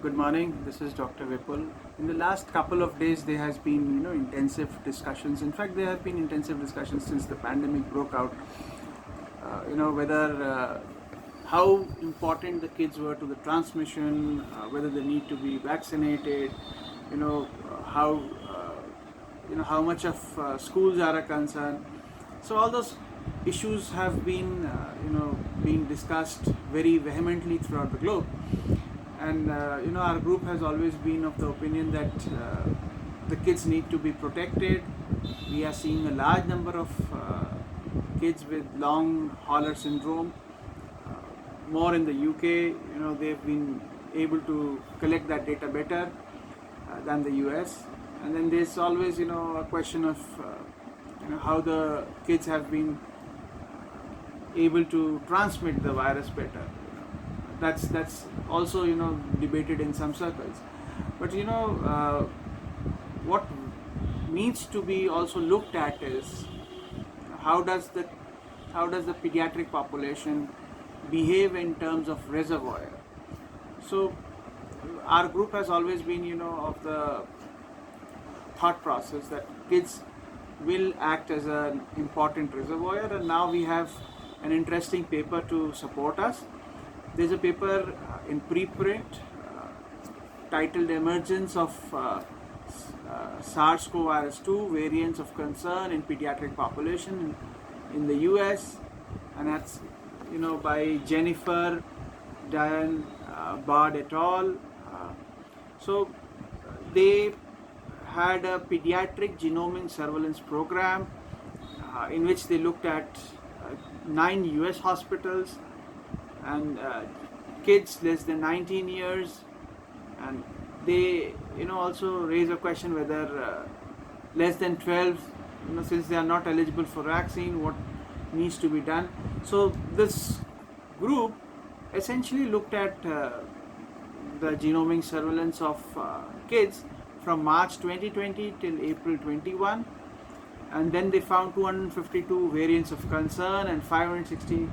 Good morning. This is Dr. Vipul. In the last couple of days, there has been, intensive discussions. In fact, there have been intensive discussions since the pandemic broke out. Whether how important the kids were to the transmission, whether they need to be vaccinated, how how much of schools are a concern. So all those issues have been being discussed very vehemently throughout the globe. And our group has always been of the opinion that the kids need to be protected. We are seeing a large number of kids with long hauler syndrome, more in the UK. They've been able to collect that data better than the US. And then there's always a question of how the kids have been able to transmit the virus better. That's also debated in some circles. But what needs to be also looked at is how does the pediatric population behave in terms of reservoir. So our group has always been of the thought process that kids will act as an important reservoir, and now we have an interesting paper to support us. There's a paper in preprint titled Emergence of SARS-CoV-2 Variants of Concern in Pediatric Population in the US, and that's by Jennifer Diane Bard et al. So they had a pediatric genomic surveillance program in which they looked at 9 US hospitals and kids less than 19 years, and they also raise a question whether less than 12, since they are not eligible for vaccine, what needs to be done. So this group essentially looked at the genomic surveillance of kids from March 2020 till April 21, and then they found 252 variants of concern and 560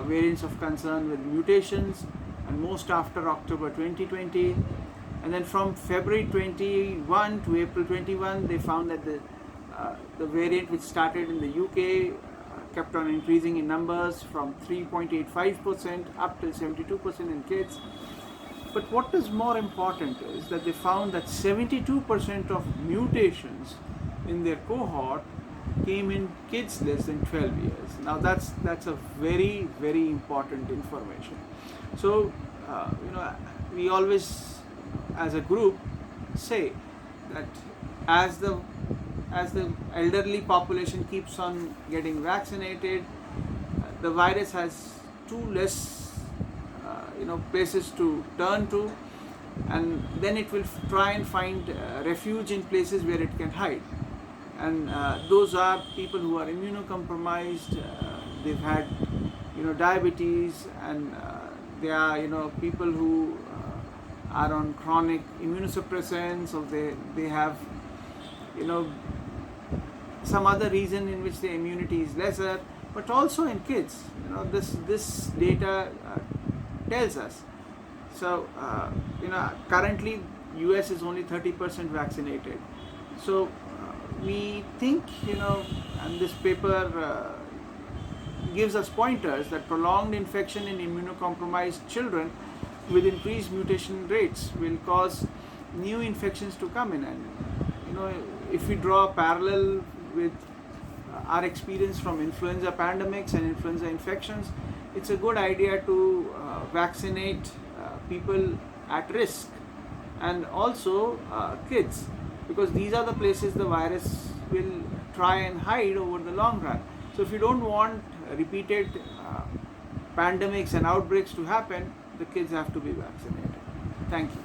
variants of concern with mutations, and most after October 2020. And then from February 21 to April 21, they found that the variant which started in the UK kept on increasing in numbers from 3.85% up till 72% in kids. But what is more important is that they found that 72% of mutations in their cohort came in kids less than 12 years. Now that's a very, very important information. So we always as a group say that as the elderly population keeps on getting vaccinated, the virus has two less places to turn to, and then it will try and find refuge in places where it can hide. And those are people who are immunocompromised, they've had diabetes, and they are people who are on chronic immunosuppressants, or they have some other reason in which their immunity is lesser. But also in kids, this data tells us. So currently US is only 30% vaccinated. So we think and this paper gives us pointers that prolonged infection in immunocompromised children with increased mutation rates will cause new infections to come in. And if we draw a parallel with our experience from influenza pandemics and influenza infections, it's a good idea to vaccinate people at risk, and also kids, because these are the places the virus will try and hide over the long run. So if you don't want repeated pandemics and outbreaks to happen, the kids have to be vaccinated. Thank you.